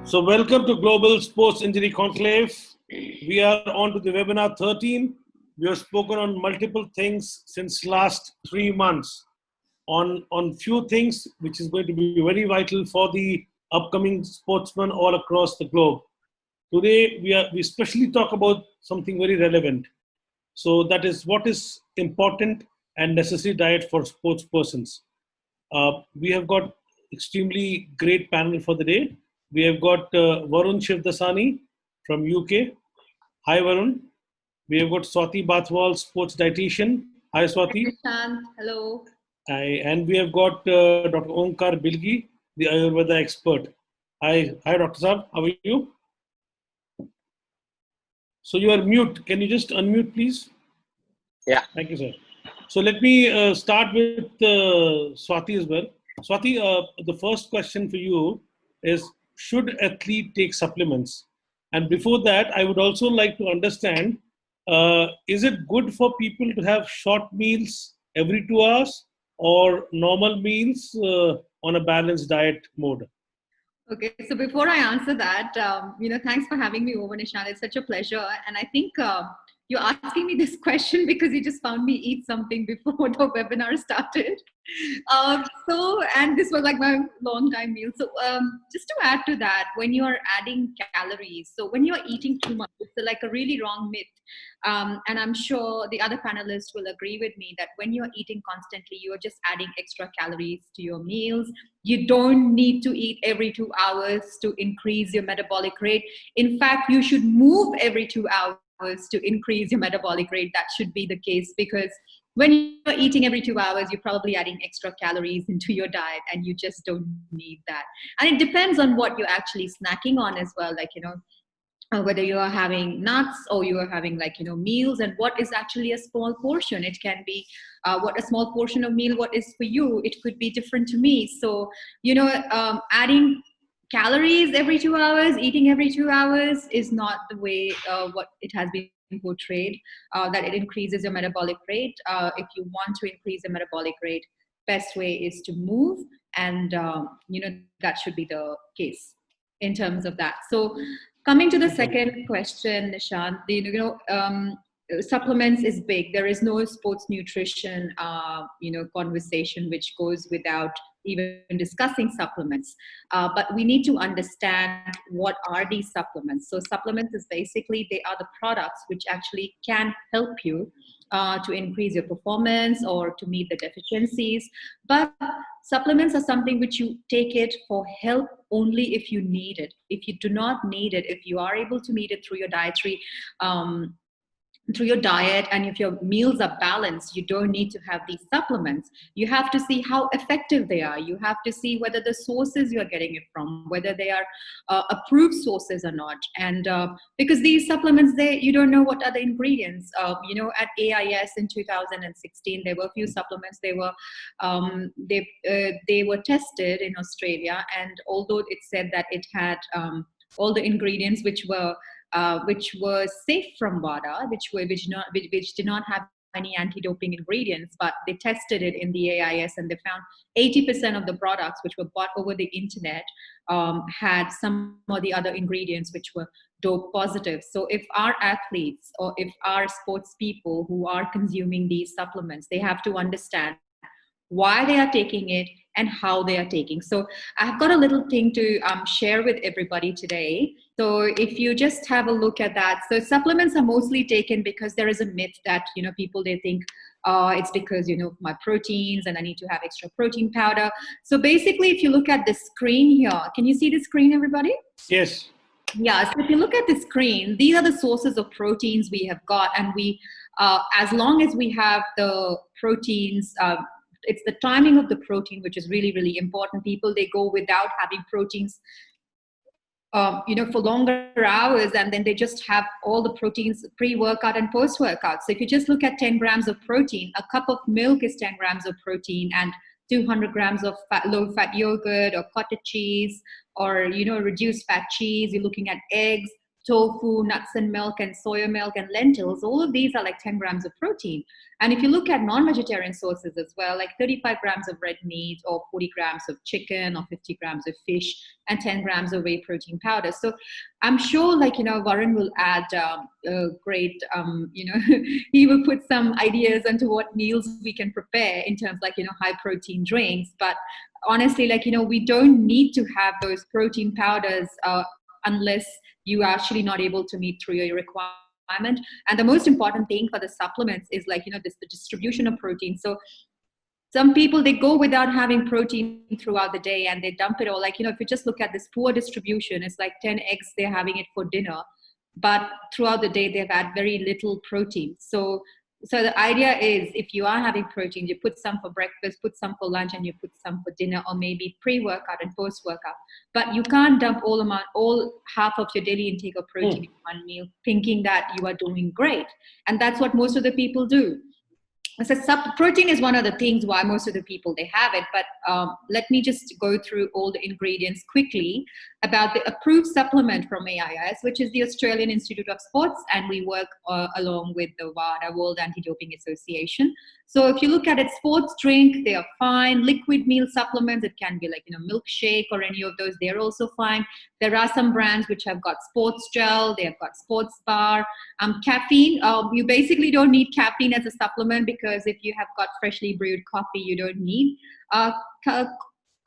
So welcome to Global Sports Injury Conclave. We are on to the webinar 13. We have spoken on multiple things since last 3 months on few things which is going to be very vital for the upcoming sportsmen all across the globe. Today we especially talk about something very relevant. So that is what is important and necessary diet for sports persons. We have got extremely great panel for the day. We have got Varun Shivdasani from UK. Hi Varun. We have got Swati Bathwal, sports dietitian. Hi Swati. Nishant, hello. Hi. And we have got Dr. Onkar Bilgi, the Ayurveda expert. Hi Dr. Saab. How are you? So you are mute. Can you just unmute, please? Yeah. Thank you, sir. So let me start with Swati as well. Swati, the first question for you is, should athlete take supplements? And before that, I would also like to understand, is it good for people to have short meals every 2 hours or normal meals on a balanced diet mode? Okay, so before I answer that, thanks for having me over, Nishant. It's such a pleasure. And I think you're asking me this question because you just found me eat something before the webinar started. And this was like my long time meal. So just to add to that, when you are adding calories, so when you're eating too much, it's like a really wrong myth. And I'm sure the other panelists will agree with me that when you're eating constantly, you're just adding extra calories to your meals. You don't need to eat every 2 hours to increase your metabolic rate. In fact, you should move every 2 hours to increase your metabolic rate. That should be the case, because when you're eating every 2 hours, you're probably adding extra calories into your diet, and you just don't need that. And it depends on what you're actually snacking on as well, like, whether you are having nuts or you are having meals, and what is actually a small portion. It can be what a small portion of meal, what is for you, it could be different to me. So adding calories every 2 hours, eating every 2 hours is not the way what it has been portrayed, that it increases your metabolic rate. If you want to increase the metabolic rate, best way is to move, and that should be the case in terms of that. So coming to the second question, Nishant, supplements is big. There is no sports nutrition, conversation which goes without even discussing supplements. But we need to understand what are these supplements. So supplements is basically, they are the products which actually can help you to increase your performance or to meet the deficiencies. But supplements are something which you take it for help only if you need it. If you do not need it, if you are able to meet it through your dietary through your diet, and if your meals are balanced, you don't need to have these supplements. You have to see how effective they are. You have to see whether the sources you're getting it from, whether they are approved sources or not. And because these supplements, you don't know what are the ingredients. At AIS in 2016, there were a few supplements. They were tested in Australia, and although it said that it had all the ingredients which were safe from WADA, which did not have any anti-doping ingredients, but they tested it in the AIS, and they found 80% of the products which were bought over the internet had some of the other ingredients which were dope positive. So if our athletes or if our sports people who are consuming these supplements, they have to understand why they are taking it and how they are taking. So I've got a little thing to share with everybody today. So if you just have a look at that. So supplements are mostly taken because there is a myth that, people, they think, it's because, my proteins and I need to have extra protein powder. So basically, if you look at the screen here, can you see the screen, everybody? Yes. Yeah, so if you look at the screen, these are the sources of proteins we have got. And we, as long as we have the proteins, it's the timing of the protein which is really, really important. People, they go without having proteins, for longer hours, and then they just have all the proteins pre-workout and post-workout. So if you just look at 10 grams of protein, a cup of milk is 10 grams of protein, and 200 grams of low-fat yogurt or cottage cheese or, reduced fat cheese. You're looking at eggs. tofu, nuts and milk, and soya milk and lentils, all of these are like 10 grams of protein. And if you look at non-vegetarian sources as well, like 35 grams of red meat or 40 grams of chicken or 50 grams of fish and 10 grams of whey protein powder. So I'm sure Varun will add great, he will put some ideas into what meals we can prepare in terms high protein drinks. But honestly, we don't need to have those protein powders unless you are actually not able to meet through your requirement. And the most important thing for the supplements is the distribution of protein. So some people, they go without having protein throughout the day and they dump it all. If you just look at this poor distribution, it's like 10 eggs, they're having it for dinner, but throughout the day, they've had very little protein. So the idea is, if you are having protein, you put some for breakfast, put some for lunch, and you put some for dinner, or maybe pre-workout and post-workout. But you can't dump all half of your daily intake of protein in one meal, thinking that you are doing great. And that's what most of the people do. So protein is one of the things why most of the people, they have it. But let me just go through all the ingredients quickly about the approved supplement from AIS, which is the Australian Institute of Sports, and we work along with the WADA, World Anti-Doping Association. So if you look at it, sports drink, they are fine. Liquid meal supplements, it can be milkshake or any of those, they're also fine. There are some brands which have got sports gel, they have got sports bar. Caffeine, you basically don't need caffeine as a supplement, because if you have got freshly brewed coffee, you don't need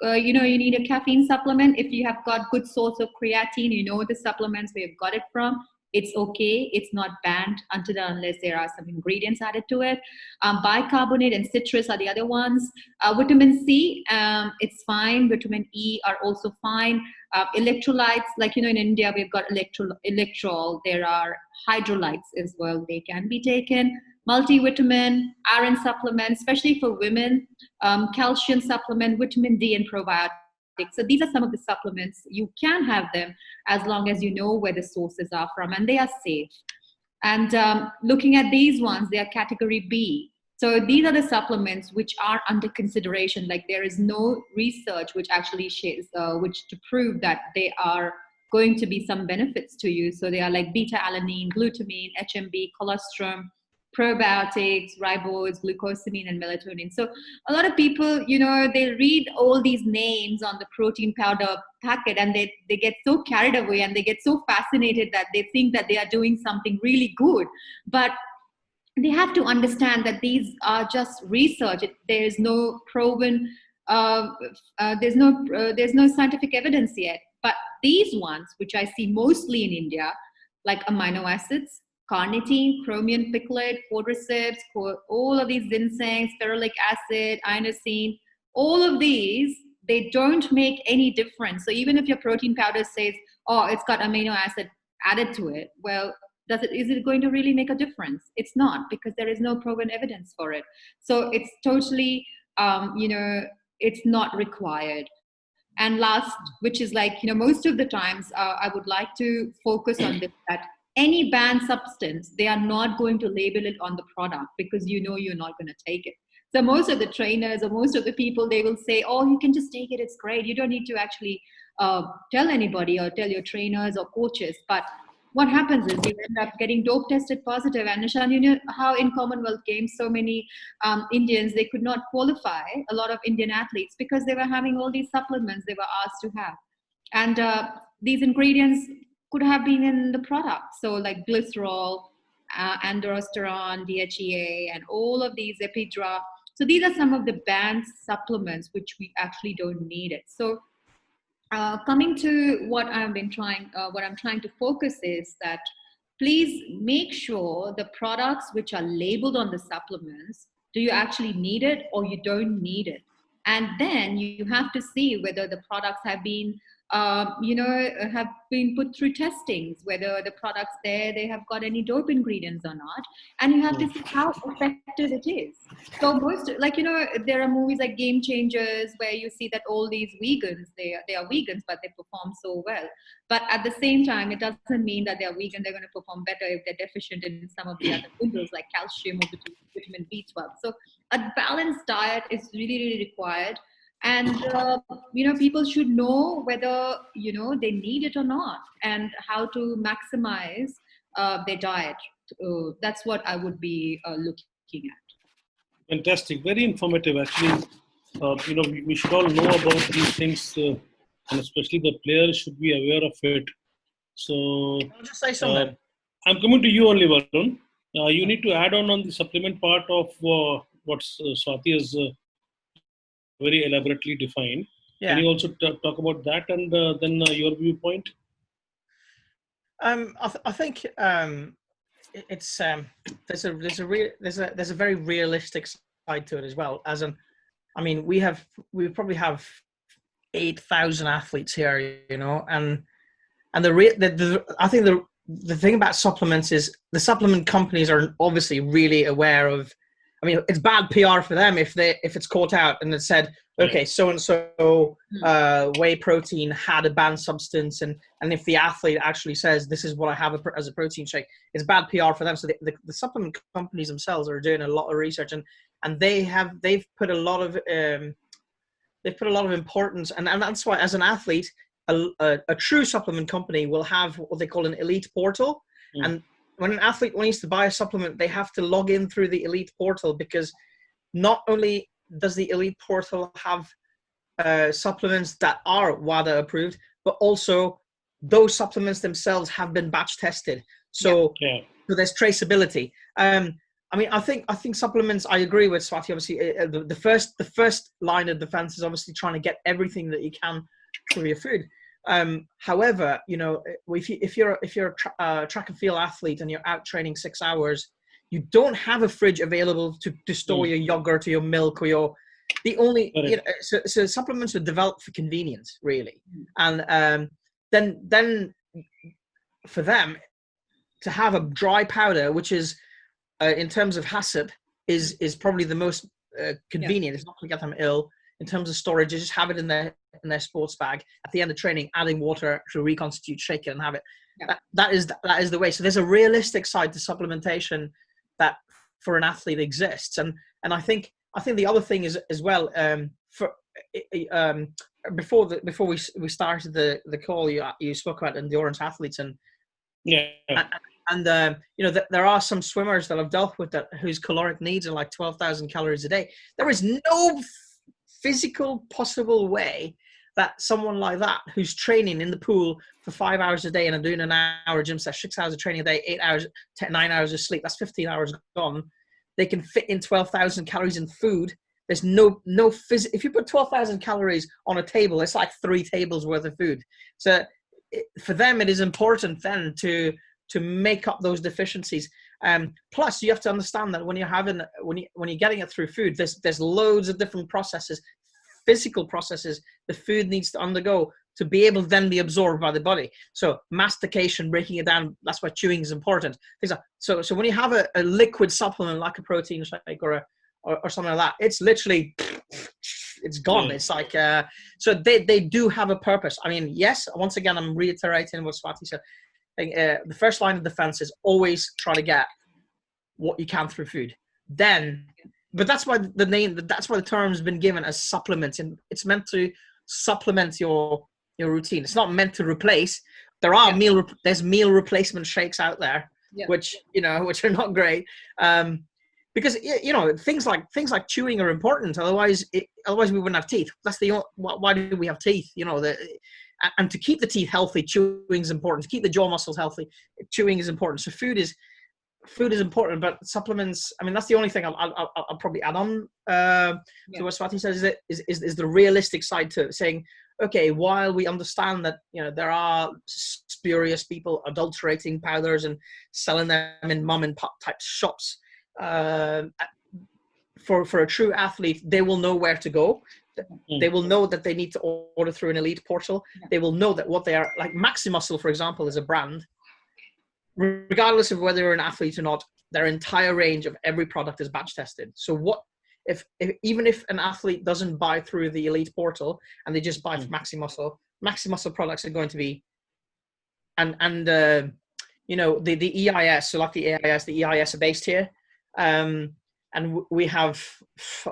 you need a caffeine supplement. If you have got good source of creatine, the supplements where you've got it from, it's okay. It's not banned until and unless there are some ingredients added to it. Bicarbonate and citrus are the other ones. Vitamin C, it's fine. Vitamin E are also fine. Electrolytes, in India, we've got electrol. There are hydrolytes as well. They can be taken. Multivitamin, iron supplements, especially for women, calcium supplement, vitamin D, and probiotics. So these are some of the supplements. You can have them as long as you know where the sources are from, and they are safe. And looking at these ones, they are category B. So these are the supplements which are under consideration. There is no research which actually shares, which to prove that they are going to be some benefits to you. So they are like beta-alanine, glutamine, HMB, colostrum, probiotics, ribose, glucosamine, and melatonin. So a lot of people, they read all these names on the protein powder packet and they get so carried away and they get so fascinated that they think that they are doing something really good. But they have to understand that these are just research. There is no proven, there's no scientific evidence yet. But these ones, which I see mostly in India, like amino acids, carnitine, chromium picklate, quadriceps, all of these ginseng, ferulic acid, inosine, all of these, they don't make any difference. So even if your protein powder says, oh, it's got amino acid added to it, well, is it going to really make a difference? It's not, because there is no proven evidence for it. So it's totally, it's not required. And last, which is most of the times, I would like to focus on this, that any banned substance, they are not going to label it on the product, because you're not going to take it. So most of the trainers or most of the people, they will say, oh, you can just take it, it's great. You don't need to actually tell anybody or tell your trainers or coaches. But what happens is you end up getting dope tested positive. And Nishant, how in Commonwealth Games, so many Indians, they could not qualify, a lot of Indian athletes, because they were having all these supplements they were asked to have. And these ingredients could have been in the product. So like glycerol, androsterone, DHEA, and all of these Epidra. So these are some of the banned supplements which we actually don't need it. So coming to what I'm trying to focus is that please make sure the products which are labeled on the supplements, do you actually need it or you don't need it? And then you have to see whether the products have been have been put through testings, whether the products they have got any dope ingredients or not. And you have to see how effective it is. So most, there are movies like Game Changers where you see that all these vegans, they are vegans, but they perform so well. But at the same time, it doesn't mean that they are vegan, they're going to perform better if they're deficient in some of the other minerals like calcium or vitamin B12. So a balanced diet is really, really required. And people should know whether they need it or not, and how to maximize their diet. That's what I would be looking at. Fantastic, very informative. Actually, we should all know about these things, and especially the players should be aware of it. So, I'll just say something. I'm coming to you only, Varun. You need to add on the supplement part of what Swati has very elaborately defined. Yeah. Can you also talk about that and then your viewpoint? I think it's there's a very realistic side to it as well. We probably have 8,000 athletes here, and I think the thing about supplements is the supplement companies are obviously really aware of. I mean, it's bad PR for them if it's caught out and it said, okay, so and so whey protein had a banned substance, and if the athlete actually says this is what I have as a protein shake, it's bad PR for them. So the supplement companies themselves are doing a lot of research, and they've put a lot of importance, and that's why as an athlete, a true supplement company will have what they call an elite portal, and when an athlete wants to buy a supplement, they have to log in through the elite portal, because not only does the elite portal have supplements that are WADA approved, but also those supplements themselves have been batch tested. So, so there's traceability. I think supplements, I agree with Swati, obviously the first line of defense is obviously trying to get everything that you can through your food. However, if you're a track and field athlete and you're out training 6 hours, you don't have a fridge available to store your yogurt or your milk or so supplements are developed for convenience, really. And then for them to have a dry powder, which is in terms of HACCP is probably the most convenient. It's not going to get them ill. In terms of storage, you just have it in their sports bag at the end of training, adding water to reconstitute, shake it, and have it. That is the way. So there's a realistic side to supplementation that for an athlete exists, and I think the other thing is as well. Before we started the call, you spoke about endurance athletes and there are some swimmers that I've dealt with whose caloric needs are like 12,000 calories a day. There is no physical possible way that someone like that who's training in the pool for 5 hours a day and doing an hour gym session, 6 hours of training a day, 8 hours, 9 hours of sleep, that's 15 hours gone. They can fit in 12,000 calories in food. There's no if you put 12,000 calories on a table, it's like 3 tables worth of food. So for them, it is important then to make up those deficiencies. Plus, you have to understand that when you're getting it through food, there's loads of different processes, physical processes the food needs to undergo to be able to then be absorbed by the body. So mastication, breaking it down, that's why chewing is important. So when you have a liquid supplement like a protein shake or something like that, it's literally, it's gone. It's like, so they do have a purpose. I mean, yes, once again, I'm reiterating what Swati said. The first line of defense is always try to get what you can through food. But that's why the term's been given as supplements, and it's meant to supplement your routine. It's not meant to replace. There are there's meal replacement shakes out there, which are not great. Because things like chewing are important. Otherwise we wouldn't have teeth. That's why do we have teeth? And to keep the teeth healthy, chewing is important. To keep the jaw muscles healthy, chewing is important. So food is important, but supplements, I mean, that's the only thing I'll probably add on to what Swati says is the realistic side to it, saying, okay, while we understand that there are spurious people adulterating powders and selling them in mom and pop type shops, for a true athlete, they will know where to go. They will know that they need to order through an elite portal. They will know that what they are, like Maximuscle, for example, is a brand. Regardless of whether you're an athlete or not, their entire range of every product is batch tested. So what if even if an athlete doesn't buy through the elite portal and they just buy from Maximuscle products are going to be, and the EIS, so like the AIS, the EIS are based here. we have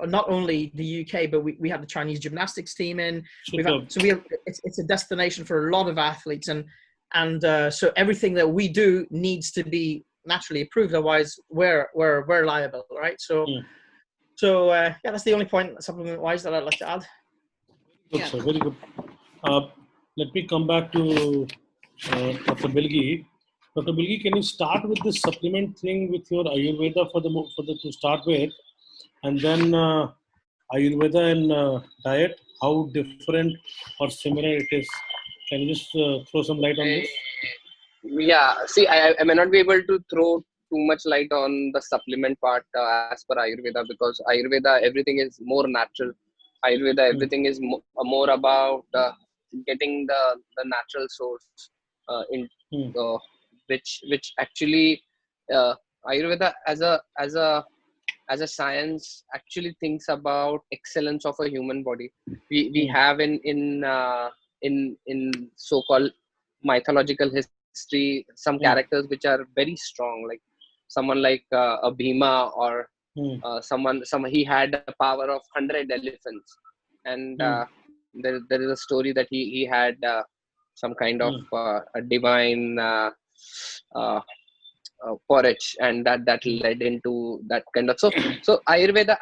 not only the UK, but we have the Chinese gymnastics team in. It's a destination for a lot of athletes, and so everything that we do needs to be naturally approved. Otherwise, we're liable, right? So that's the only point supplement wise that I'd like to add. Good, sir. Very good. Let me come back to Dr. Bilgi. Dr. Bilgi, can you start with this supplement thing with your Ayurveda to start with, and then Ayurveda and diet, how different or similar it is? Can you just throw some light on this? Yeah, see, I may not be able to throw too much light on the supplement part as per Ayurveda, because Ayurveda, everything is more natural. Ayurveda, everything is more about getting the natural source which actually Ayurveda as a science actually thinks about excellence of a human body. We have in so-called mythological history some characters which are very strong, like someone like a Bhima, or he had a power of 100 elephants, and there is a story that he had some kind of a divine porridge, and that led into that kind of so Ayurveda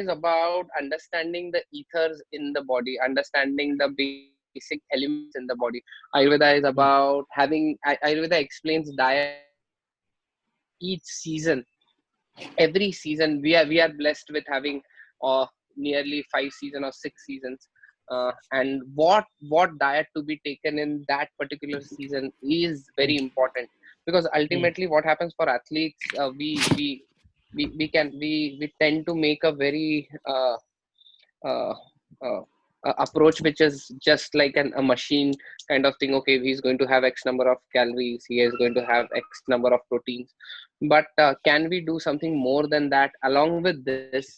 is about understanding the ethers in the body, understanding the basic elements in the body. Ayurveda is about Ayurveda explains diet. Each season, every season, we are blessed with having nearly 5 seasons or 6 seasons, and what diet to be taken in that particular season is very important, because ultimately what happens for athletes, we tend to make a very approach which is just like a machine kind of thing. Okay, he's going to have X number of calories, he is going to have X number of proteins, but can we do something more than that along with this,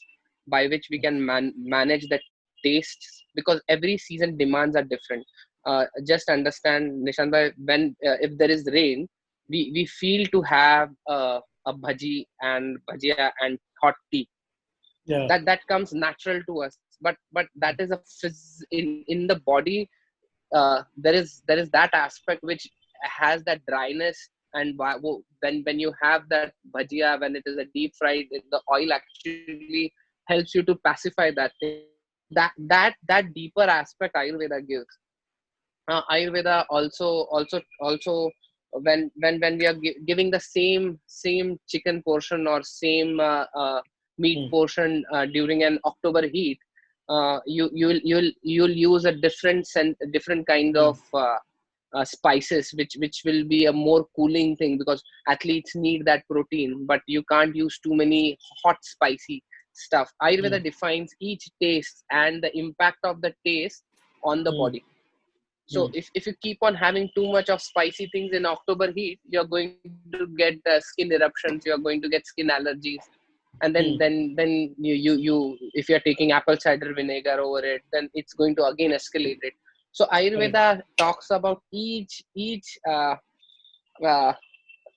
by which we can manage the tastes, because every season demands are different. Just understand, Nishant, when if there is rain, we feel to have a bhaji and bhajia and hot tea. That comes natural to us, but that is in the body. There is that aspect which has that dryness, and when you have that bhajia, when it is a deep fried, the oil actually helps you to pacify that thing. That deeper aspect Ayurveda gives. Ayurveda also when we are giving the same chicken portion or same meat portion during an October heat, you'll use a different kind of spices which will be a more cooling thing, because athletes need that protein, but you can't use too many hot spicy stuff. Ayurveda defines each taste and the impact of the taste on the body. So if you keep on having too much of spicy things in October heat, you're going to get skin eruptions, you're going to get skin allergies, and then you if you're taking apple cider vinegar over it, then it's going to again escalate it. So Ayurveda talks about each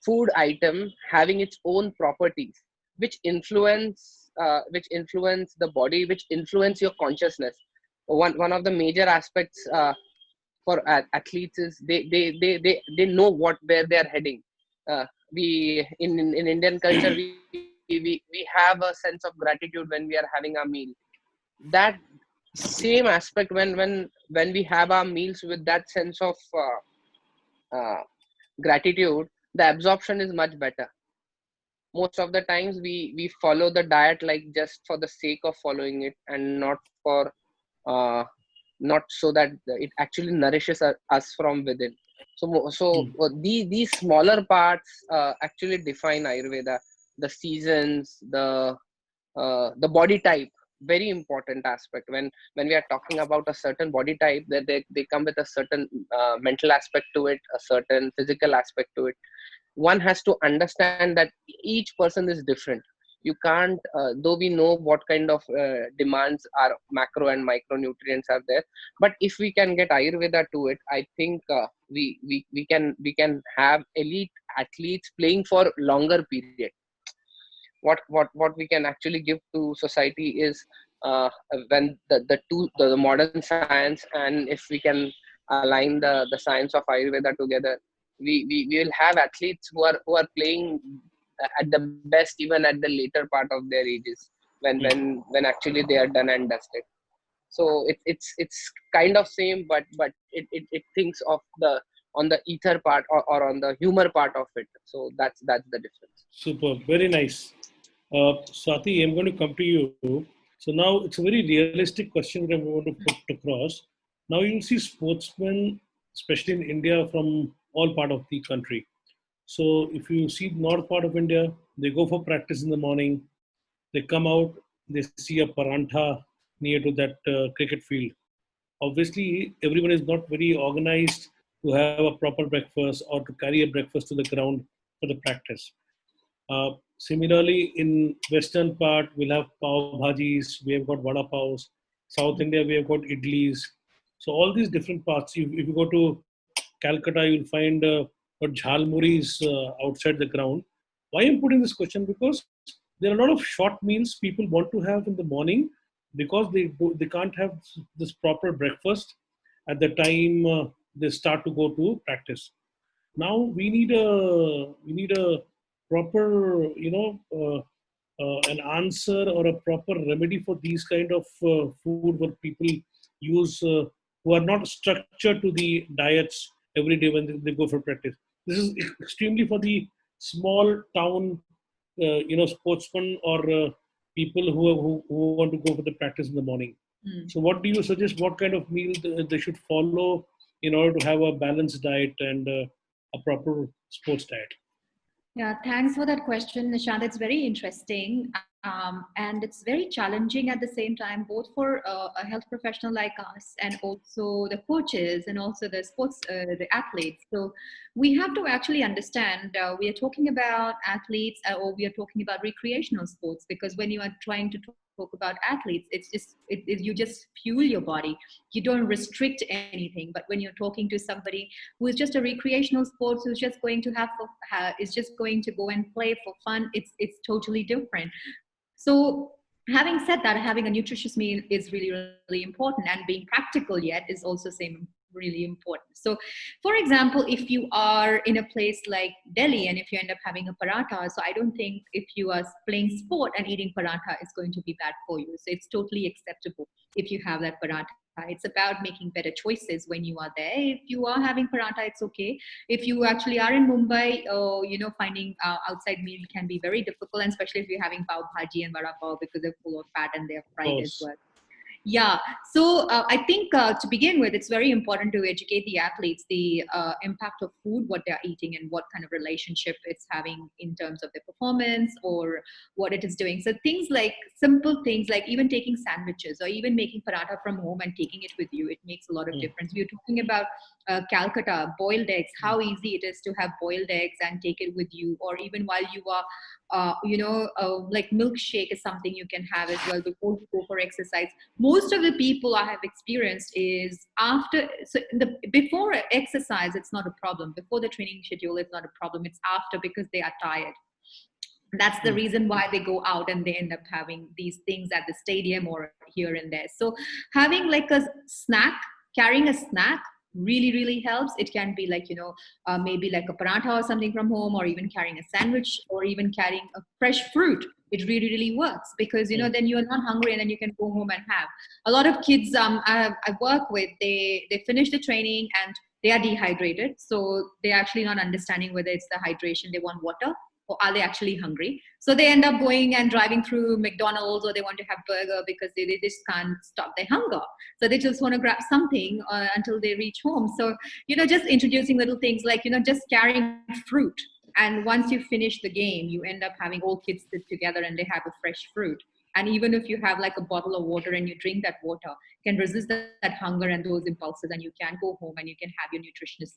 food item having its own properties, which influence the body, which influence your consciousness. One of the major aspects for athletes is they know where they are heading. We in Indian culture, we have a sense of gratitude when we are having our meal. That same aspect, when we have our meals with that sense of gratitude, the absorption is much better. Most of the times we follow the diet like just for the sake of following it, and not so that it actually nourishes us from within. So these smaller parts actually define Ayurveda. The seasons, the body type, very important aspect. When we are talking about a certain body type, that they come with a certain mental aspect to it, a certain physical aspect to it. One has to understand that each person is different. You can't, though we know what kind of demands are macro and micronutrients are there, but if we can get Ayurveda to it, I think we can have elite athletes playing for longer period. what we can actually give to society is when the modern science, and if we can align the science of Ayurveda together, we will have athletes who are playing at the best even at the later part of their ages, when actually they are done and dusted. So it's kind of same, but it thinks of the on the ether part, or on the humor part of it. So that's the difference. Super, very nice. Swati, I'm going to come to you. So now it's a very realistic question that I'm going to put across. Now you'll see sportsmen, especially in India, from all part of the country. So if you see north part of India, they go for practice in the morning. They come out, they see a parantha near to that cricket field. Obviously, everyone is not very organized to have a proper breakfast or to carry a breakfast to the ground for the practice. Similarly, in western part, we'll have pav bhajis, we have got vada pavs. South India, we have got idlis. So all these different parts. If you go to Calcutta, you'll find jhalmuris outside the ground. Why I'm putting this question? Because there are a lot of short meals people want to have in the morning, because they can't have this proper breakfast at the time they start to go to practice. Now we need a proper an answer or a proper remedy for these kind of food what people use who are not structured to the diets every day when they go for practice. This is extremely for the small town sportsmen or people who want to go for the practice in the morning. So what do you suggest, what kind of meal they should follow in order to have a balanced diet and a proper sports diet? Yeah, thanks for that question, Nishant. It's very interesting. And it's very challenging at the same time, both for a health professional like us and also the coaches and also the the athletes. So we have to actually understand we are talking about athletes or we are talking about recreational sports, because when you are trying to talk about athletes, it's just you just fuel your body. You don't restrict anything. But when you're talking to somebody who is just a recreational sports, who's just going to is just going to go and play for fun, it's totally different. So having said that, having a nutritious meal is really, really important, and being practical yet is also same really important. So for example, if you are in a place like Delhi and if you end up having a paratha, so I don't think if you are playing sport and eating paratha is going to be bad for you. So it's totally acceptable if you have that paratha. It's about making better choices when you are there. If you are having paratha, it's okay. If you actually are in Mumbai, finding outside meal can be very difficult, and especially if you're having pav bhaji and vada pav, because they're full of fat and they're fried as well. Yeah. So I think to begin with, it's very important to educate the athletes the impact of food, what they're eating, and what kind of relationship it's having in terms of their performance or what it is doing. So things like simple things like even taking sandwiches or even making paratha from home and taking it with you, it makes a lot of difference. We were talking about Calcutta, boiled eggs, how easy it is to have boiled eggs and take it with you, or even while you are like milkshake is something you can have as well before you go for exercise. Most of the people I have experienced is before exercise, it's not a problem. Before the training schedule, it's not a problem. It's after, because they are tired. That's the reason why they go out and they end up having these things at the stadium or here and there. So having like a snack, carrying a snack really, really helps. It can be like, maybe like a paratha or something from home, or even carrying a sandwich, or even carrying a fresh fruit. It really, really works, because, then you're not hungry and then you can go home and have. A lot of kids I work with, they finish the training and they are dehydrated. So they're actually not understanding whether it's the hydration, they want water, or are they actually hungry? So they end up going and driving through McDonald's, or they want to have burger because they just can't stop their hunger. So they just want to grab something until they reach home. So, just introducing little things like, just carrying fruit. And once you finish the game, you end up having all kids sit together and they have a fresh fruit. And even if you have like a bottle of water and you drink that water, can resist that hunger and those impulses, and you can go home and you can have your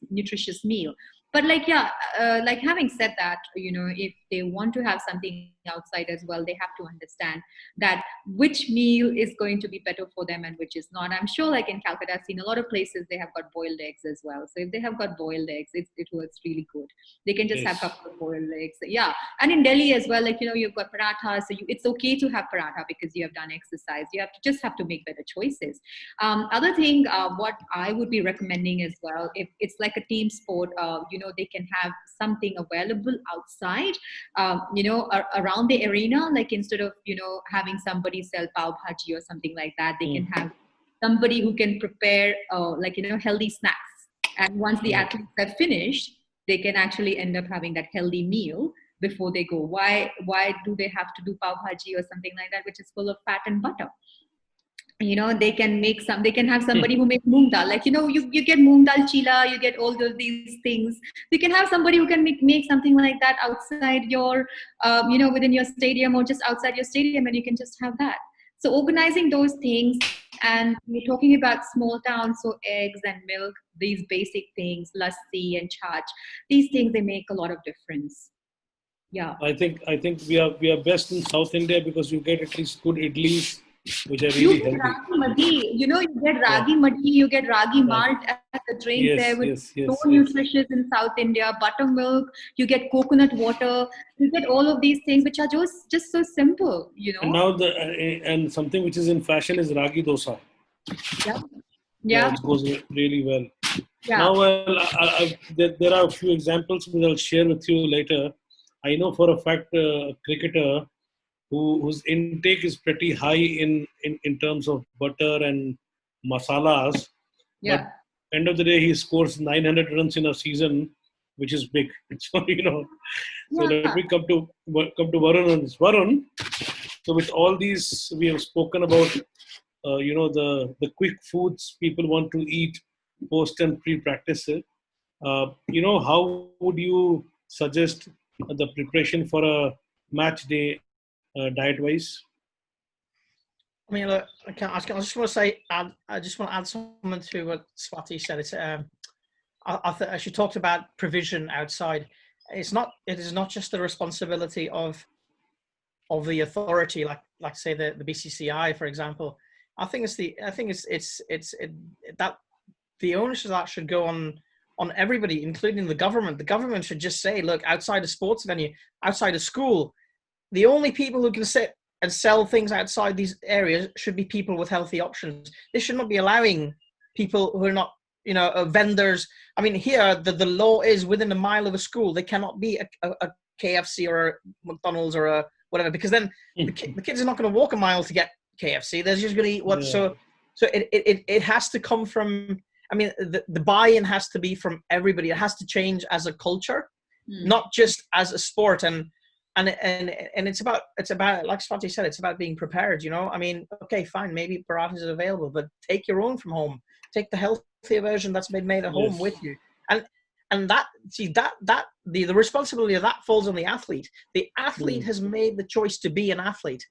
nutritious meal. But like having said that, if they want to have something outside as well, they have to understand that which meal is going to be better for them and which is not. I'm sure like in Calcutta, I've seen a lot of places they have got boiled eggs as well. So if they have got boiled eggs, it works really good. They can just have a couple of boiled eggs. Yeah. And in Delhi as well, like, you've got paratha. So it's okay to have paratha because you have done exercise. You have to make better choices. Other thing, what I would be recommending as well, if it's like a team sport, they can have something available outside, around the arena, like instead of, having somebody sell pav bhaji or something like that, they can have somebody who can prepare, healthy snacks. And once the athletes have finished, they can actually end up having that healthy meal before they go. Why do they have to do pav bhaji or something like that, which is full of fat and butter? They can have somebody who makes moong dal. Like, you get moong dal chila, you get all these things. You can have somebody who can make something like that outside your, within your stadium or just outside your stadium, and you can just have that. So organizing those things, and we're talking about small towns, so eggs and milk, these basic things, lassi and chaach, these things, they make a lot of difference. Yeah. I think we are best in South India because you get at least good idlis, which are really healthy. Ragi madhi, you get ragi madhi, you get ragi malt at the drains there, which is so nutritious in South India. Buttermilk, you get coconut water, you get all of these things which are just so simple, And now and something which is in fashion is ragi dosa. Yeah. It goes really well. Yeah. Now, there are a few examples which I'll share with you later. I know for a fact a cricketer whose intake is pretty high in terms of butter and masalas. Yeah. But end of the day, he scores 900 runs in a season, which is big. So, So let me come to Varun. Varun. So with all these, we have spoken about, the quick foods people want to eat post and pre-practice. How would you suggest the preparation for a match day diet-wise? I mean, look, I just want to say, I just want to add something to what Swati said. It's, as she talked about provision outside, it is not just the responsibility of the authority, like say the BCCI, for example. I think that the onus of that should go on everybody, including the government. The government should just say, look, outside a sports venue, outside a school, the only people who can sit and sell things outside these areas should be people with healthy options. They should not be allowing people who are not, vendors. I mean, here, the law is within a mile of a school, there cannot be a KFC or a McDonald's or a whatever, because then the kids are not going to walk a mile to get KFC. They're just going to eat what. Yeah. So it has to come from, I mean, the buy-in has to be from everybody. It has to change as a culture, not just as a sport. And it's about, like Swati said, it's about being prepared, I mean, okay, fine, maybe paratha is available, but take your own from home. Take the healthier version that's been made at home with you. And the responsibility of that falls on the athlete. The athlete has made the choice to be an athlete.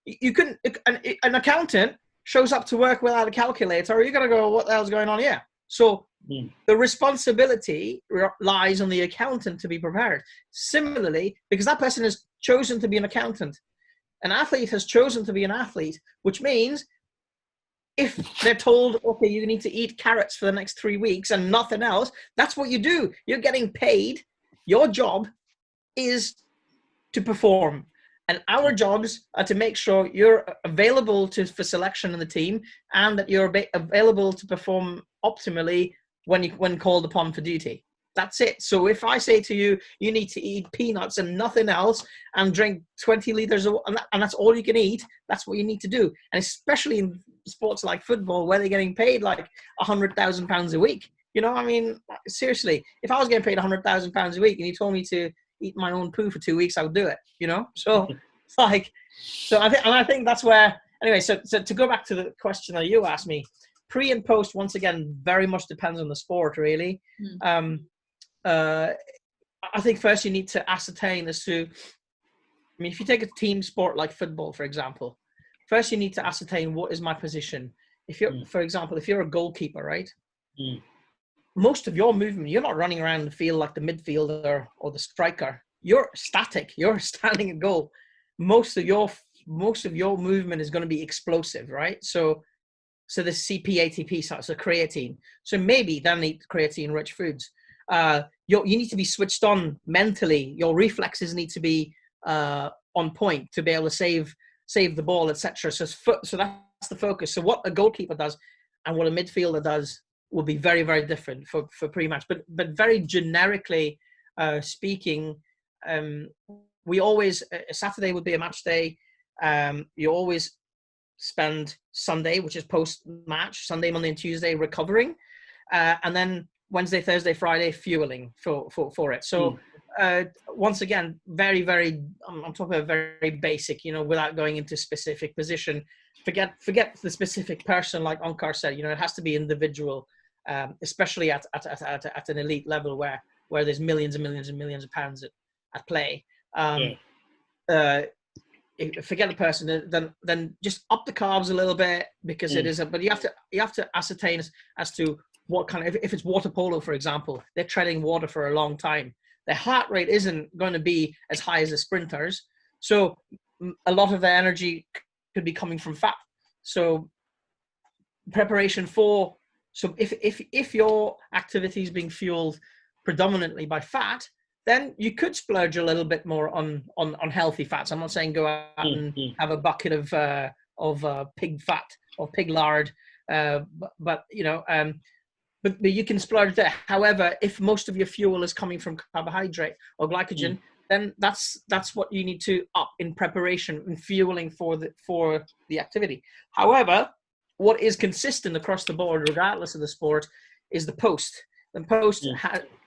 You couldn't, an accountant shows up to work without a calculator, or you're going to go, what the hell's going on here? So the responsibility lies on the accountant to be prepared. Similarly, because that person has chosen to be an accountant, an athlete has chosen to be an athlete, which means if they're told, okay, you need to eat carrots for the next 3 weeks and nothing else, that's what you do. You're getting paid. Your job is to perform. And our jobs are to make sure you're available for selection in the team, and that you're available to perform optimally when called upon for duty. That's it. So if I say to you, you need to eat peanuts and nothing else and drink 20 liters and that's all you can eat, that's what you need to do. And especially in sports like football, where they're getting paid like £100,000 a week. I mean, seriously, if I was getting paid £100,000 a week and you told me to eat my own poo for 2 weeks, I would do it, So it's like, I think that's where, anyway, so to go back to the question that you asked me, pre and post, once again, very much depends on the sport, really. I think first you need to ascertain as to, I mean, if you take a team sport like football, for example, first you need to ascertain what is my position. If you're, for example, if you're a goalkeeper, right? Most of your movement, you're not running around the field like the midfielder or the striker. You're static. You're standing at goal. most of your movement is going to be explosive, right? So the CP, ATP, so creatine. So maybe then eat creatine-rich foods. You need to be switched on mentally. Your reflexes need to be on point to be able to save the ball, etc. So that's the focus. So what a goalkeeper does and what a midfielder does will be very, very different for pre-match. But very generically speaking, we always Saturday would be a match day. You always spend Sunday, which is post-match, Sunday, Monday, and Tuesday recovering, and then Wednesday, Thursday, Friday fueling for it. So once again, very, very, I'm talking about very basic, without going into specific position. Forget the specific person, like Onkar said. It has to be individual, especially at an elite level where there's millions and millions and millions of pounds at play. Forget the person, then just up the carbs a little bit, because it is but you have to ascertain as to what kind of, if it's water polo, for example, they're treading water for a long time. Their heart rate isn't going to be as high as the sprinters. So a lot of their energy could be coming from fat. So preparation so if your activity is being fueled predominantly by fat, then you could splurge a little bit more on healthy fats. I'm not saying go out and have a bucket of pig fat or pig lard, but you can splurge there. However, if most of your fuel is coming from carbohydrate or glycogen, then that's what you need to up in preparation and fueling for the activity. However, what is consistent across the board, regardless of the sport, is the post. The post,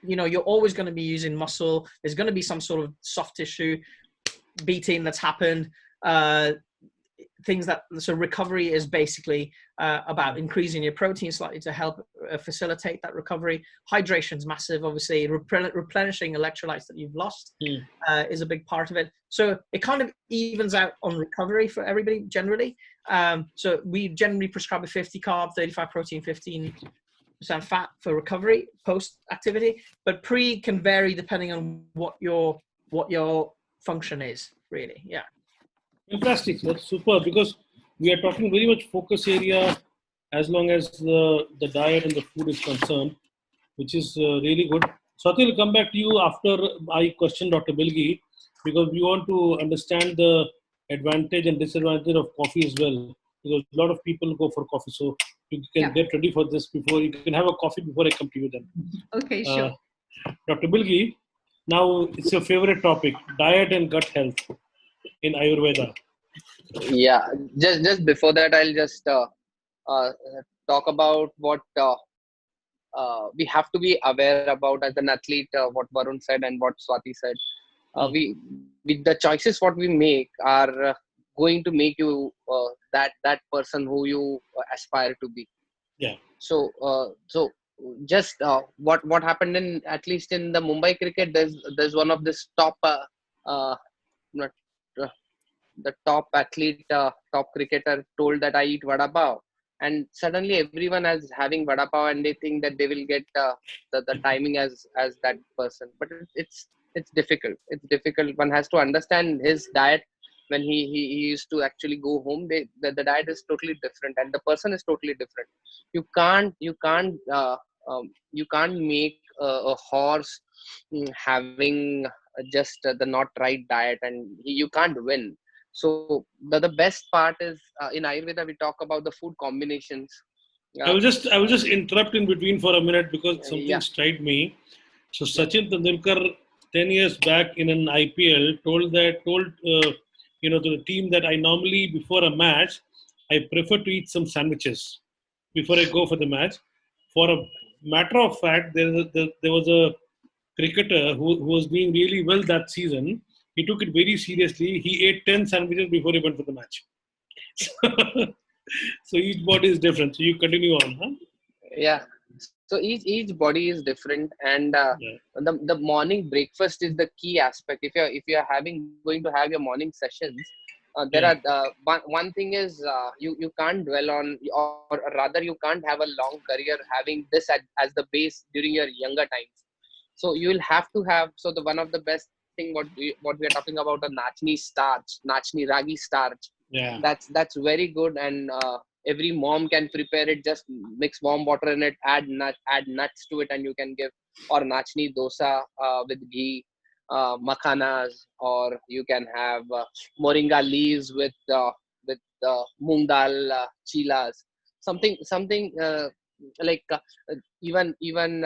you're always going to be using muscle. There's going to be some sort of soft tissue beating that's happened. So recovery is basically about increasing your protein slightly to help facilitate that recovery. Hydration's massive, obviously. Replenishing electrolytes that you've lost is a big part of it. So it kind of evens out on recovery for everybody generally. So we generally prescribe a 50 carb, 35 protein, 15% fat for recovery post activity, but pre can vary depending on what your function is, really. Yeah. Fantastic. That's super, because we are talking very much focus area as long as the diet and the food is concerned, which is really good. Swati, will come back to you after I question Dr. Bilgi, because we want to understand the advantage and disadvantage of coffee as well, because a lot of people go for coffee. So you can get ready for this before you can have a coffee before I come to you then. Okay, sure. Dr. Bilgi, now it's your favorite topic, diet and gut health in Ayurveda. Yeah, just before that, I'll just talk about what we have to be aware about as an athlete, what Varun said and what Swati said. We the choices what we make are going to make you that person who you aspire to be. Yeah. So just what happened in, at least in the Mumbai cricket, there's one of this top the top athlete, top cricketer told that I eat vada pav, and suddenly everyone is having vada pav and they think that they will get the timing as that person. But it's difficult. It's difficult. One has to understand his diet. When he used to actually go home, the diet is totally different and the person is totally different. You can't make a horse having just the not right diet, and you can't win. So the best part is in Ayurveda we talk about the food combinations. I will just interrupt in between for a minute because something struck me. So Sachin Tendulkar 10 years back in an IPL told to the team that I normally, before a match, I prefer to eat some sandwiches before I go for the match. For a matter of fact, there was a cricketer who was doing really well that season. He took it very seriously. He ate 10 sandwiches before he went for the match. So each body is different. So you continue on, huh? Yeah. So each body is different, and the morning breakfast is the key aspect. If you're going to have your morning sessions, there are one thing is you can't dwell on, or rather you can't have a long career having this as the base during your younger times. So you will have to have, one of the best thing what we are talking about, a nachni starch, nachni ragi starch. Yeah. That's very good, and every mom can prepare it. Just mix warm water in it, add nuts to it, and you can give. Or nachni dosa with ghee, makhanas, or you can have moringa leaves with moong dal chilas. Something like even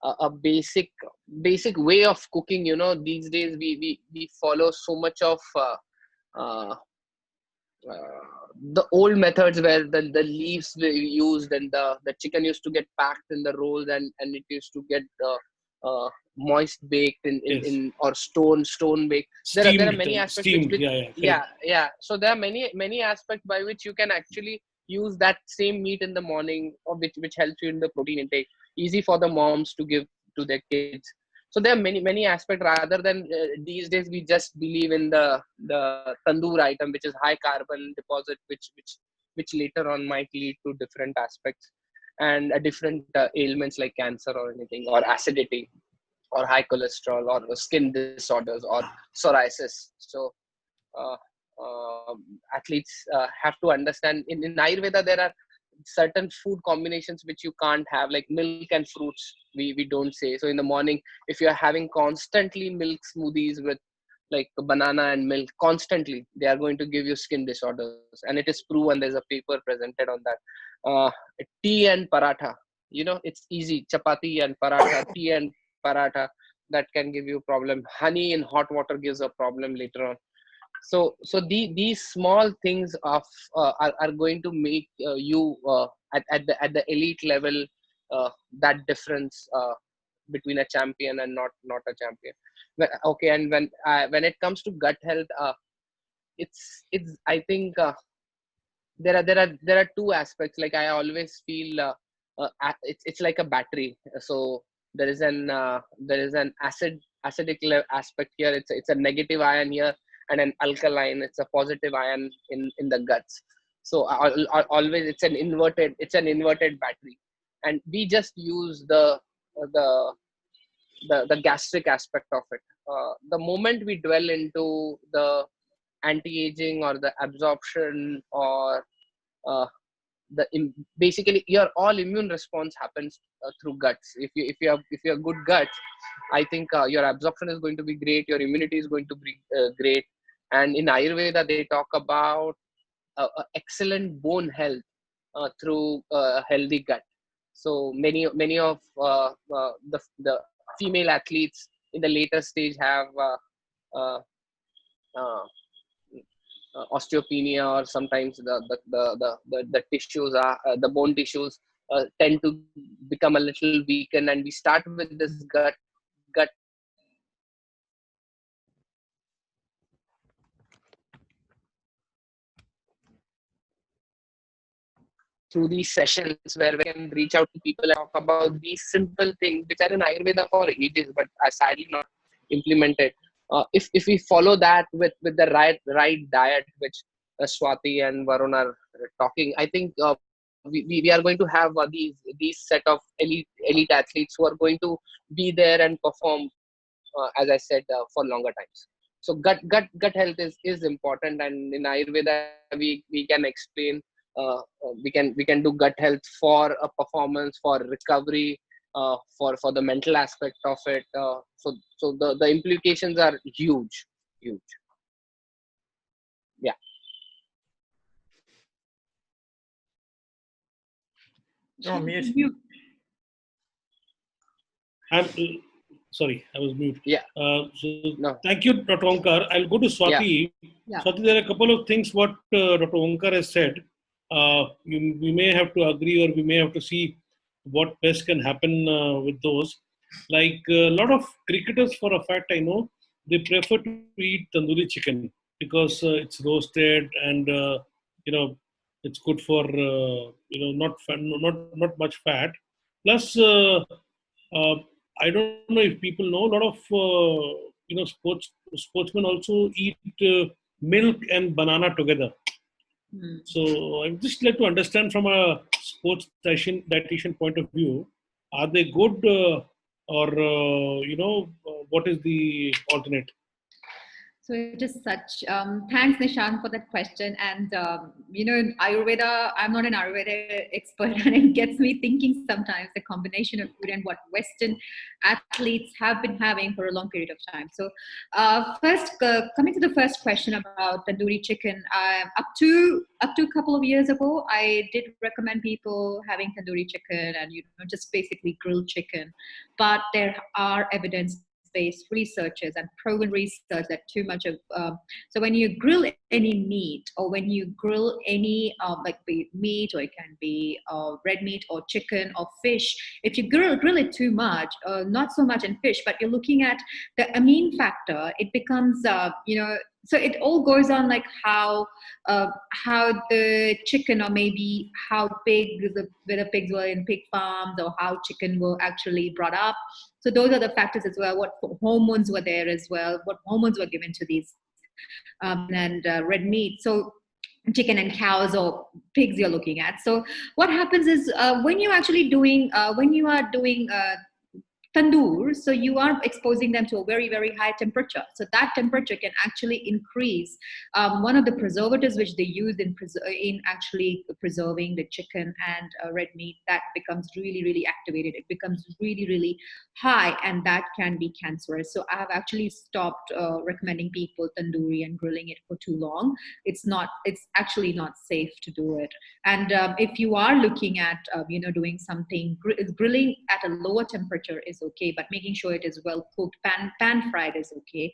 a basic way of cooking. These days we follow so much of uh, the old methods where the leaves were used, and the chicken used to get packed in the rolls, and it used to get moist baked Yes. or stone baked. There are many aspects Steamed. which Yeah, yeah, correct. yeah. So there are many aspects by which you can actually use that same meat in the morning, or which helps you in the protein intake. Easy for the moms to give to their kids. So there are many aspects, rather than these days we just believe in the tandoor item, which is high carbon deposit, which later on might lead to different aspects and different ailments like cancer or anything, or acidity, or high cholesterol, or skin disorders, or psoriasis. So uh, athletes have to understand, in Ayurveda there are certain food combinations which you can't have, like milk and fruits. We don't say. So in the morning, if you're having constantly milk smoothies with like banana and milk constantly, they are going to give you skin disorders, and it is proven. There's a paper presented on that. Tea and paratha, it's easy. Chapati and paratha, tea and paratha, that can give you problem. Honey in hot water gives a problem later on. So these small things are going to make you at the elite level, that difference between a champion and not a champion. Okay, and when it comes to gut health, it's I think there are two aspects. Like I always feel it's like a battery. So there is an aspect here. It's a negative ion here, and an alkaline. It's a positive ion in the guts. So always it's an inverted battery, and we just use the the gastric aspect of it. The moment we dwell into the anti-aging or the absorption, or uh, basically your all immune response happens through guts. If you have good guts, I think your absorption is going to be great, your immunity is going to be great. And in Ayurveda they talk about excellent bone health through healthy gut. So many of the female athletes in the later stage have uh, uh, osteopenia, or sometimes the tissues are the bone tissues tend to become a little weakened, and we start with this gut through these sessions where we can reach out to people and talk about these simple things which are in Ayurveda for ages but are sadly not implemented. If we follow that with the right diet, which Swati and Varun are talking, I think we are going to have these set of elite athletes who are going to be there and perform, as I said, for longer times. So gut health is important, and in Ayurveda we can explain. We can do gut health for a performance, for recovery, for the mental aspect of it. So the implications are huge. Yeah. You're on mute. Sorry, I was mute. Yeah. So No. thank you, Dr. Onkar. I'll go to Swati. Yeah. Swati, there are a couple of things what Dr. Onkar has said. We may have to agree, or we may have to see what best can happen with those. Like a lot of cricketers, for a fact, I know, they prefer to eat tandoori chicken because it's roasted, and it's good for not much fat. Plus, uh, I don't know if people know, a lot of sportsmen also eat milk and banana together. So I'd just like to understand from a sports dietitian point of view, are they good or what is the alternate? So it is such, thanks Nishant for that question. And, Ayurveda, I'm not an Ayurveda expert and it gets me thinking sometimes the combination of food and what Western athletes have been having for a long period of time. So first, coming to the first question about tandoori chicken, up to a couple of years ago, I did recommend people having tandoori chicken and, just basically grilled chicken. But there are evidence-based researches and proven research that too much of so when you grill any meat or when you grill any like meat, or it can be red meat or chicken or fish, if you grill it too much, not so much in fish, but you're looking at the amine factor, it becomes so it all goes on like how the chicken, or maybe how whether pigs were in pig farms or how chicken were actually brought up. So those are the factors as well. What hormones were there as well? What hormones were given to these and red meat? So chicken and cows or pigs you're looking at. So what happens is when you are doing tandoor, so you are exposing them to a very, very high temperature. So that temperature can actually increase one of the preservatives which they use in actually preserving the chicken and red meat. That becomes really, really activated. It becomes really, really high, and that can be cancerous. So I have actually stopped recommending people tandoori and grilling it for too long. It's actually not safe to do it. And if you are looking at doing something, grilling at a lower temperature is okay, but making sure it is well cooked, pan fried is okay.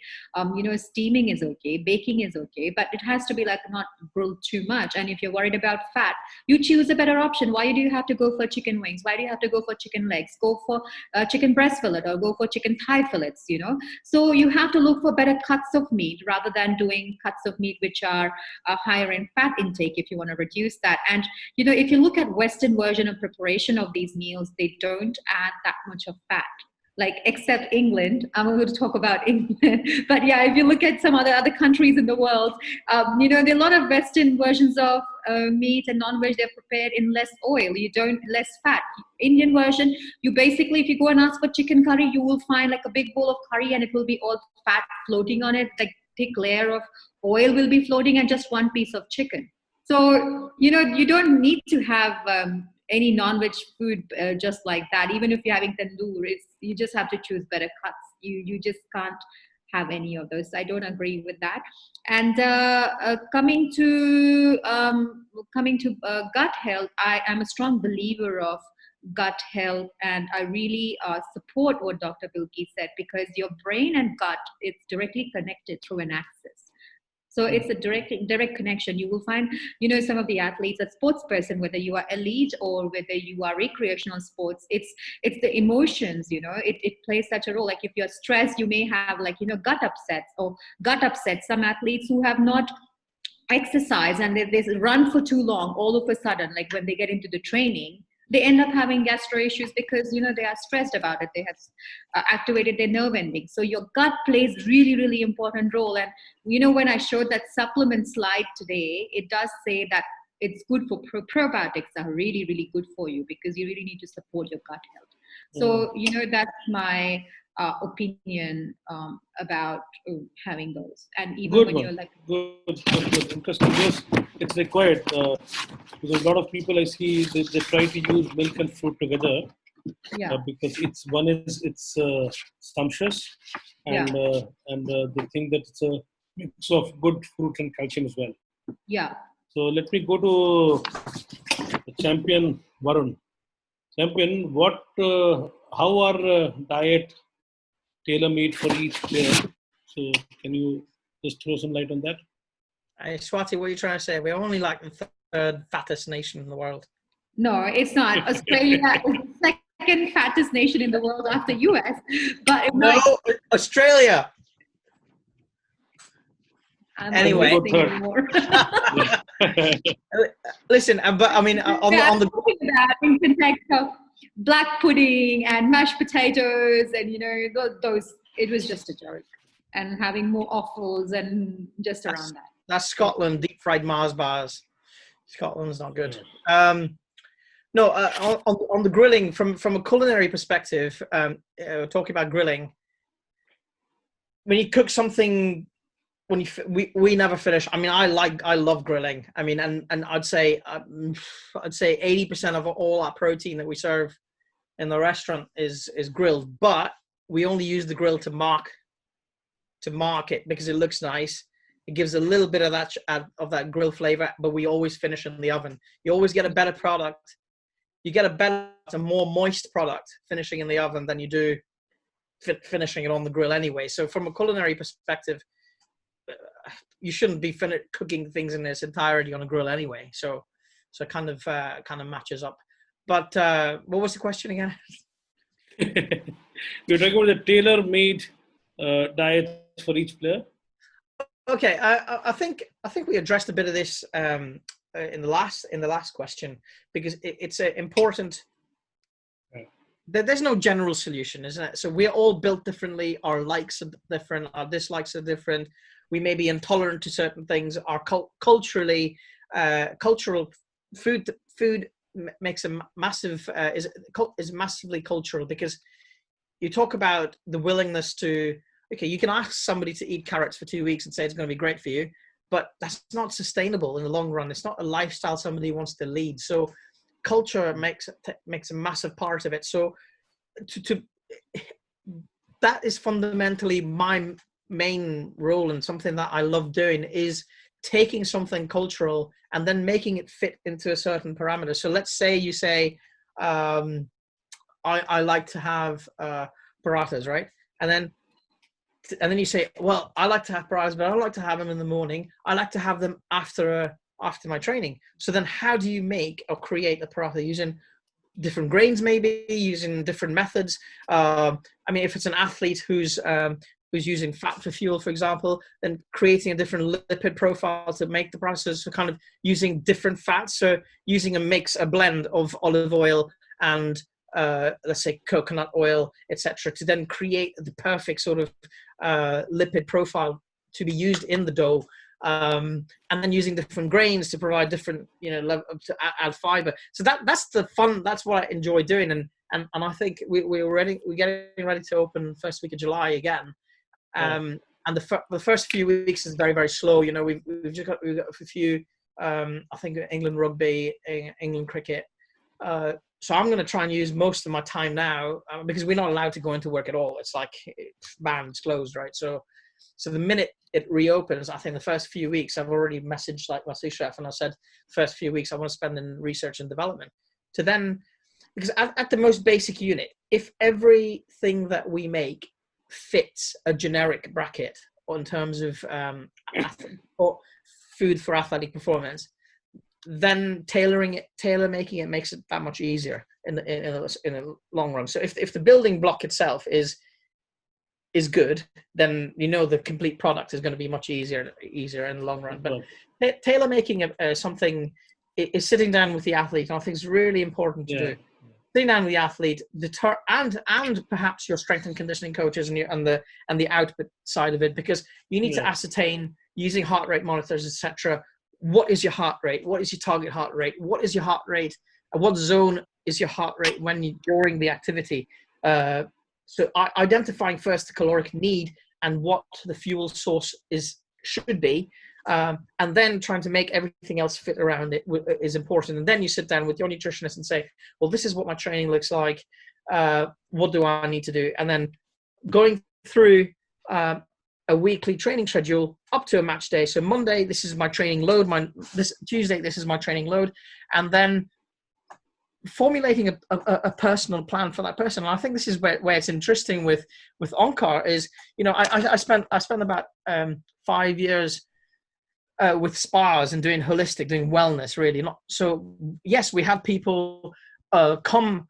Steaming is okay, baking is okay, but it has to be like not grilled too much. And if you're worried about fat, you choose a better option. Why do you have to go for chicken wings? Why do you have to go for chicken legs? Go for chicken breast fillet or go for chicken thigh fillets, So you have to look for better cuts of meat rather than doing cuts of meat which are higher in fat intake if you want to reduce that. And, if you look at Western version of preparation of these meals, they don't add that much of fat. Like, except England. I'm going to talk about England. But yeah, if you look at some other countries in the world, there are a lot of Western versions of meat and non-veg, they're prepared in less oil, less fat. Indian version, you basically, if you go and ask for chicken curry, you will find like a big bowl of curry and it will be all fat floating on it, like thick layer of oil will be floating and just one piece of chicken. So, you don't need to have any non-veg food just like that. Even if you're having tandoor, you just have to choose better cuts. You just can't have any of those. I don't agree with that. And coming to gut health, I am a strong believer of gut health, and I really support what Dr. Bilgi said, because your brain and gut, it's directly connected through an axis. So it's a direct connection. You will find, some of the athletes at Sportsperson, whether you are elite or whether you are recreational sports, it's the emotions, it plays such a role. Like if you're stressed, you may have gut upsets. Some athletes who have not exercised and they run for too long, all of a sudden, like when they get into the training, they end up having gastro issues because, they are stressed about it. They have activated their nerve endings. So your gut plays really, really important role. And, when I showed that supplement slide today, it does say that it's good for probiotics are really, really good for you because you really need to support your gut health. So, that's my opinion about having those. And even Good when one. you're like... Good. Interesting. Yes, it's required because a lot of people I see, they try to use milk and fruit together. Yeah. Because it's sumptuous and they think that it's a mix of good fruit and calcium as well. Yeah. So let me go to the champion Varun. Champion, how are diet tailor-made for each player? So can you just throw some light on that? Hey, Swati, what are you trying to say? We're only like the third fattest nation in the world. No, it's not. Australia is the second fattest nation in the world after US. But no, Australia. Anyway, listen, but I mean, on the in context of black pudding and mashed potatoes, and those, it was just a joke, and having more offals and just around that. That's Scotland, deep fried Mars bars. Scotland's not good. No, on the grilling, from a culinary perspective, talking about grilling, when you cook something, we never finish. I mean, I love grilling. I mean, and I'd say 80% of all our protein that we serve in the restaurant is grilled, but we only use the grill to mark it because it looks nice. It gives a little bit of that grill flavor, but we always finish in the oven. You always get a better product. You get a more moist product finishing in the oven than you do finishing it on the grill anyway. So from a culinary perspective, you shouldn't be cooking things in its entirety on a grill anyway. So it kind of matches up. But what was the question again? You're talking about the tailor-made diet for each player. Okay, I think we addressed a bit of this in the last question, because it's important. There's no general solution, isn't it? So we're all built differently. Our likes are different. Our dislikes are different. We may be intolerant to certain things. Our cultural food makes a massive is massively cultural, because you talk about the willingness to. Okay, you can ask somebody to eat carrots for 2 weeks and say it's going to be great for you, but that's not sustainable in the long run. It's not a lifestyle somebody wants to lead. So culture makes a massive part of it. So that is fundamentally my main role, and something that I love doing is taking something cultural and then making it fit into a certain parameter. So let's say you say, I like to have parathas, right? And then you say, well, I like to have parathas, but I don't like to have them in the morning. I like to have them after my training. So then how do you make or create a paratha? Using different grains, maybe using different methods. I mean, if it's an athlete who's using fat for fuel, for example, then creating a different lipid profile to make the process, so kind of using different fats. So using a blend of olive oil and let's say coconut oil, etc., to then create the perfect sort of lipid profile to be used in the dough, and then using different grains to provide different, level to add fiber. So that's the fun. That's what I enjoy doing, and I think we're getting ready to open first week of July again. And the first few weeks is very, very slow. We've got a few. I think England rugby, England cricket. So I'm going to try and use most of my time now, because we're not allowed to go into work at all. It's like, it's closed, right? So the minute it reopens, I think the first few weeks, I've already messaged like my sous chef, and I said, first few weeks I want to spend in research and development. To then, because at the most basic unit, if everything that we make fits a generic bracket in terms of or food for athletic performance, then tailor making it makes it that much easier in the long run. So if the building block itself is good, then the complete product is going to be much easier in the long run. But tailor making something is sitting down with the athlete, and I think it's really important to do. Sitting down with the athlete, and perhaps your strength and conditioning coaches and the output side of it, because you need to ascertain using heart rate monitors, etc. What is your heart rate? What is your target heart rate? What is your heart rate? And what zone is your heart rate during the activity? So identifying first the caloric need and what the fuel source should be, and then trying to make everything else fit around it is important. And then you sit down with your nutritionist and say, well, this is what my training looks like. What do I need to do? And then going through a weekly training schedule up to a match day. So Monday, this is my training load. This Tuesday, this is my training load. And then formulating a personal plan for that person. And I think this is where it's interesting with Onkar is, I spent about 5 years with spas and doing wellness, really. Not so. Yes, we had people come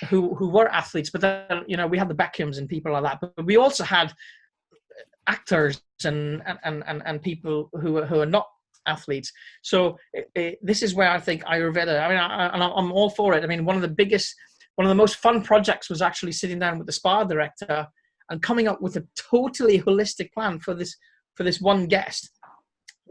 who were athletes, but then we had the Beckhams and people like that. But we also had actors and people who are not athletes. So this is where I think Ayurveda. I mean, I'm all for it. I mean, one of the most fun projects was actually sitting down with the spa director and coming up with a totally holistic plan for this one guest.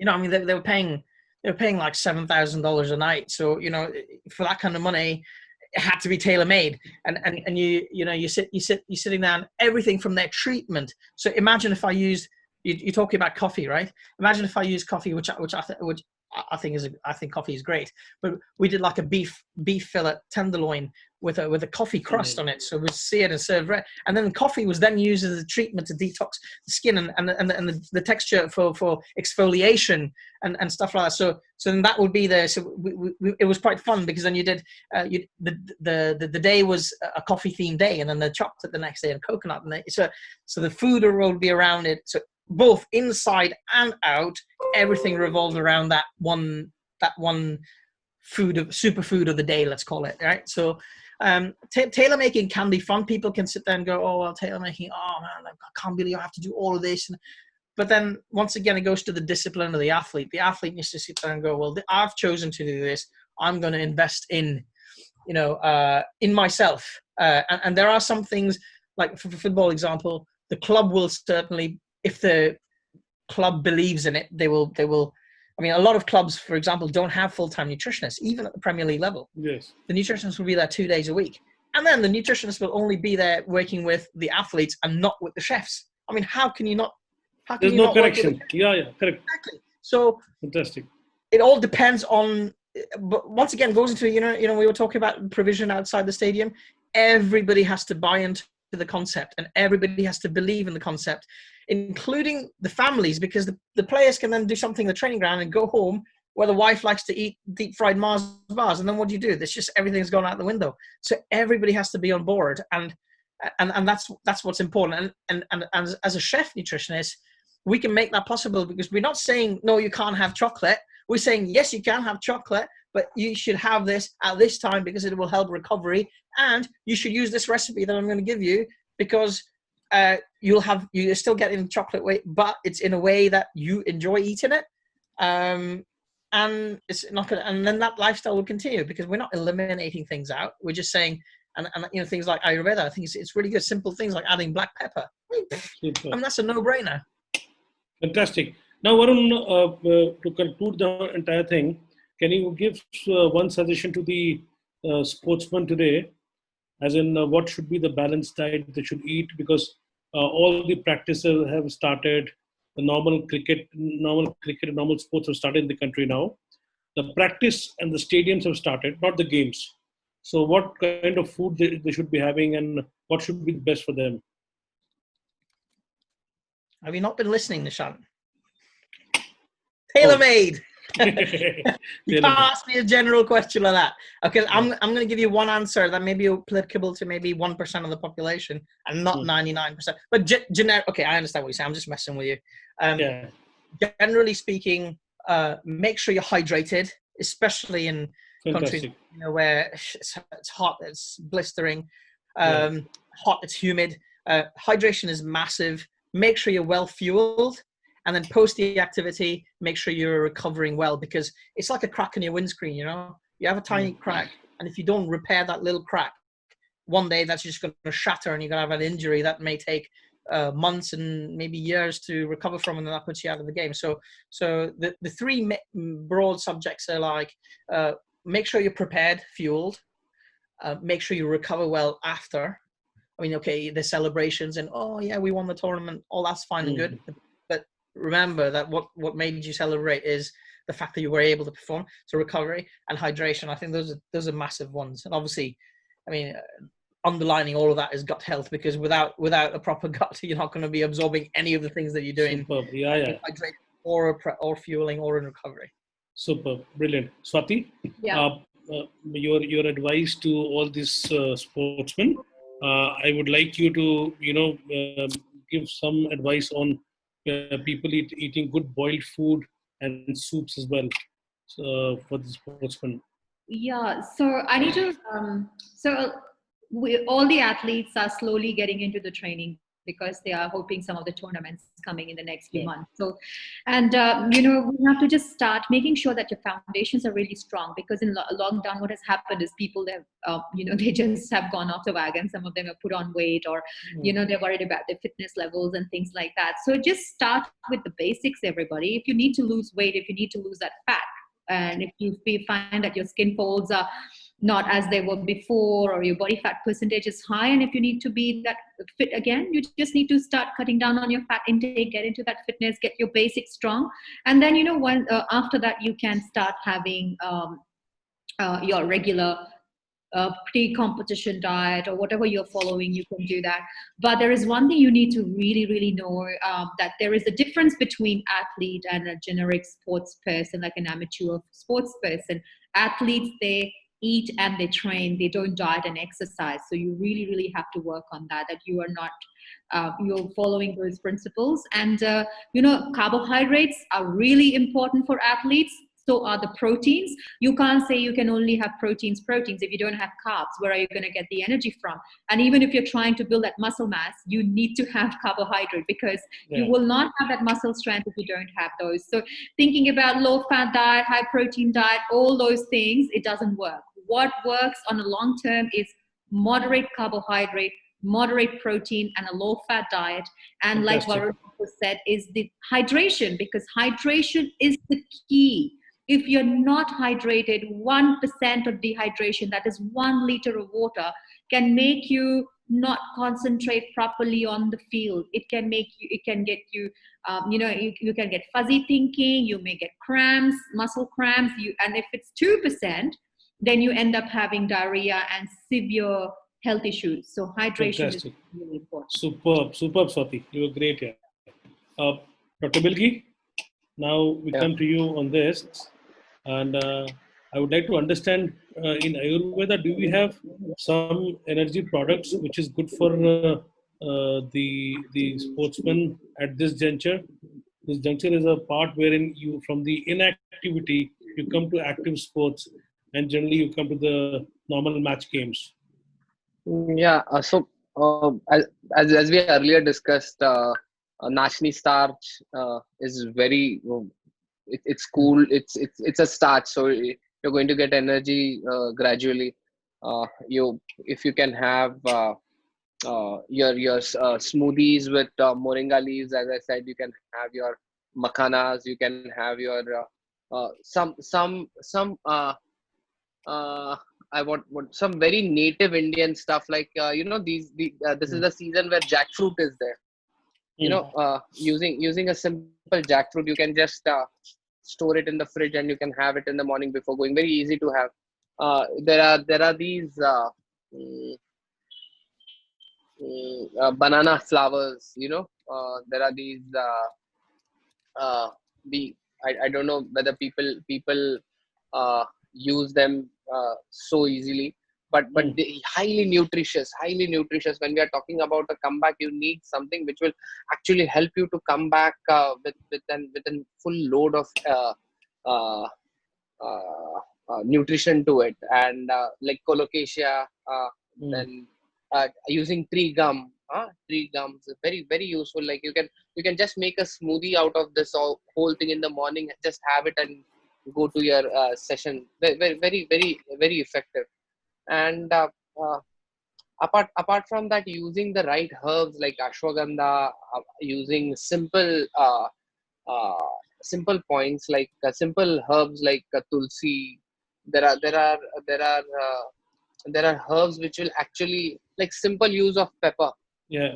I mean, they were paying They're paying like $7,000 a night. So, you know, for that kind of money, it had to be tailor-made. And you're sitting down, everything from their treatment. So imagine if I used, you're talking about coffee, right? Imagine if I used coffee, which I think coffee is great, but we did like a beef fillet tenderloin with a coffee crust on it, so it was seared and served, and then coffee was then used as a treatment to detox the skin and the texture for exfoliation and stuff like that. So then that would be there. So it was quite fun, because then you did the day was a coffee themed day, and then the chocolate the next day and coconut, and so the food would be around it. So both inside and out, everything revolves around that one superfood of the day, let's call it, right? So tailor making can be fun. People can sit there and go, oh well, tailor making, oh man, I can't believe I have to do all of this. But then once again, it goes to the discipline of the athlete. The athlete needs to sit there and go, well, I've chosen to do this. I'm going to invest in, in myself. And there are some things, like for football example, the club will certainly, if the club believes in it, they will. I mean, a lot of clubs, for example, don't have full-time nutritionists, even at the Premier League level. Yes. The nutritionist will be there 2 days a week. And then the nutritionist will only be there working with the athletes and not with the chefs. I mean, how can you not? There's no correction. Yeah, correct. Exactly. So fantastic. It all depends on, but once again, goes into, we were talking about provision outside the stadium. Everybody has to buy into the concept, and everybody has to believe in the concept, including the families, because the players can then do something in the training ground and go home where the wife likes to eat deep fried Mars bars, and then what do? There's just, everything's gone out the window. So everybody has to be on board, and that's what's important. And as a chef nutritionist, we can make that possible, because we're not saying no, you can't have chocolate. We're saying yes, you can have chocolate, but you should have this at this time because it will help recovery, and you should use this recipe that I'm going to give you, because you're still getting chocolate weight, but it's in a way that you enjoy eating it, and it's not gonna, and then that lifestyle will continue, because we're not eliminating things out. We're just saying, and things like Ayurveda, I think it's really good, simple things like adding black pepper. That's a no-brainer. Fantastic. Now, Varun, to conclude the entire thing, can you give one suggestion to the sportsman today, as in what should be the balanced diet they should eat? Because all the practices have started. The normal cricket, normal sports have started in the country now. The practice and the stadiums have started, not the games. So what kind of food they should be having, and what should be the best for them? Have you not been listening, Nishant? Tailor-made. You can't ask me a general question like that. Okay, I'm going to give you one answer that may be applicable to maybe 1% of the population, and not 99%. But generic. Okay, I understand what you're saying. I'm just messing with you. Generally speaking, make sure you're hydrated, especially in countries where it's hot, it's blistering, hot, it's humid. Hydration is massive. Make sure you're well fueled. And then post the activity, make sure you're recovering well, because it's like a crack in your windscreen, you have a tiny crack, and if you don't repair that little crack, one day that's just going to shatter, and you're going to have an injury that may take months and maybe years to recover from, and then that puts you out of the game. So the three broad subjects are like, make sure you're prepared, fueled, make sure you recover well after. I mean, okay, the celebrations and, oh yeah, we won the tournament, all that's fine and good. But remember that what made you celebrate is the fact that you were able to perform. So recovery and hydration, I think those are massive ones. And obviously, I mean, underlining all of that is gut health, because without a proper gut, you're not going to be absorbing any of the things that you're doing. Superb. Yeah. Hydration or fueling or in recovery. Superb. Brilliant. Swati, your advice to all these sportsmen. I would like you to, give some advice on people eating good boiled food and soups as well for the sportsmen. Yeah, so I need to, all the athletes are slowly getting into the training, because they are hoping some of the tournaments coming in the next few months. So, and we have to just start making sure that your foundations are really strong, because in lockdown, what has happened is people have, they just have gone off the wagon. Some of them have put on weight, or, they're worried about their fitness levels and things like that. So just start with the basics, everybody. If you need to lose weight, if you need to lose that fat, And if you find that your skin folds are not as they were before, or your body fat percentage is high, and if you need to be that fit again, you just need to start cutting down on your fat intake, get into that fitness, get your basics strong, and then after that you can start having your regular pre-competition diet or whatever you're following. You can do that. But there is one thing you need to really know, that there is a difference between athlete and a generic sports person, like an amateur sports person. Athletes, they eat and they train, they don't diet and exercise. So you really have to work on that you are not you're following those principles. And carbohydrates are really important for athletes. So are the proteins. You can't say you can only have proteins if you don't have carbs. Where are you going to get the energy from? And even if you're trying to build that muscle mass, you need to have carbohydrate, because you will not have that muscle strength if you don't have those. So thinking about low fat diet, high protein diet, all those things, it doesn't work. What works on a long term is moderate carbohydrate, moderate protein, and a low fat diet. And like Varun said, is the hydration, because hydration is the key. If you're not hydrated, 1% of dehydration, that is 1 liter of water, can make you not concentrate properly on the field. It can get you, you can get fuzzy thinking, you may get cramps, muscle cramps, and if it's 2%, then you end up having diarrhea and severe health issues. So hydration is really important. Superb, Swati. You were great here. Dr. Bilgi, now we come to you on this. And I would like to understand, in Ayurveda, do we have some energy products which is good for the sportsman at this juncture? This juncture is a part wherein you, from the inactivity, you come to active sports, and generally you come to the normal match games. Yeah. So as we earlier discussed, Nashni starch is very. It's cool. It's a starch, so you're going to get energy gradually. If you can have your smoothies with moringa leaves, as I said, you can have your makhanas, you can have your some I want some very native Indian stuff, like this is the season where jackfruit is there. Using a simple jackfruit, you can just store it in the fridge and you can have it in the morning before going. Very easy to have. There are these banana flowers. There are these I don't know whether people use them so easily, but they highly nutritious. When we are talking about a comeback, you need something which will actually help you to come back with a full load of nutrition to it. And like colocasia, then using tree gums is very, very useful. Like you can just make a smoothie out of this whole thing in the morning, just have it and go to your session. Very, very, very, very effective. And apart from that, using the right herbs like ashwagandha, using simple points like simple herbs like tulsi. There are herbs which will actually, like simple use of pepper. Yeah.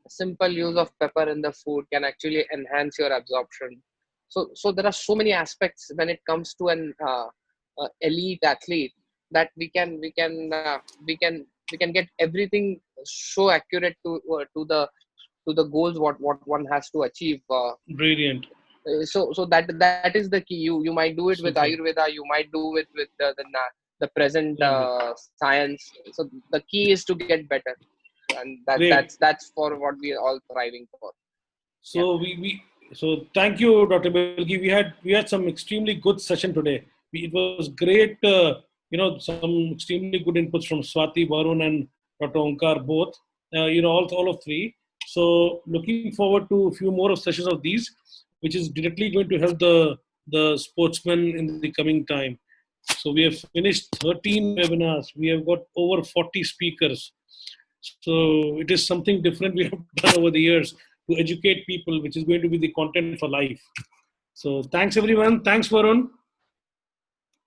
Simple use of pepper in the food can actually enhance your absorption. So there are so many aspects when it comes to an elite athlete, that we can get everything so accurate to the goals what one has to achieve. Brilliant. So that is the key. You might do it with Ayurveda, you might do it with the present science. So the key is to get better, and that's for what we are all striving for. So so thank you, Dr. Bilgi. We had some extremely good session today. It was great. Some extremely good inputs from Swati, Varun, and Dr. Onkar both. All of three. So looking forward to a few more sessions of these, which is directly going to help the sportsmen in the coming time. So we have finished 13 webinars. We have got over 40 speakers. So it is something different we have done over the years to educate people, which is going to be the content for life. So thanks everyone. Thanks Varun.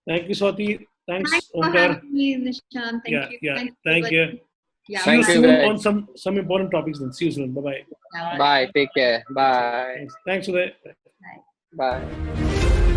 Thank you, Swati. Thanks, Thanks for Onkar. having me, Nishant. Thank Yeah, you. yeah. Thanks, Thank you. everybody. Yeah, See you Thank you, soon guys. on some important topics then. See you soon. Bye-bye. Yeah, Bye. Take care. Bye. Thanks, Uday. bye. Bye.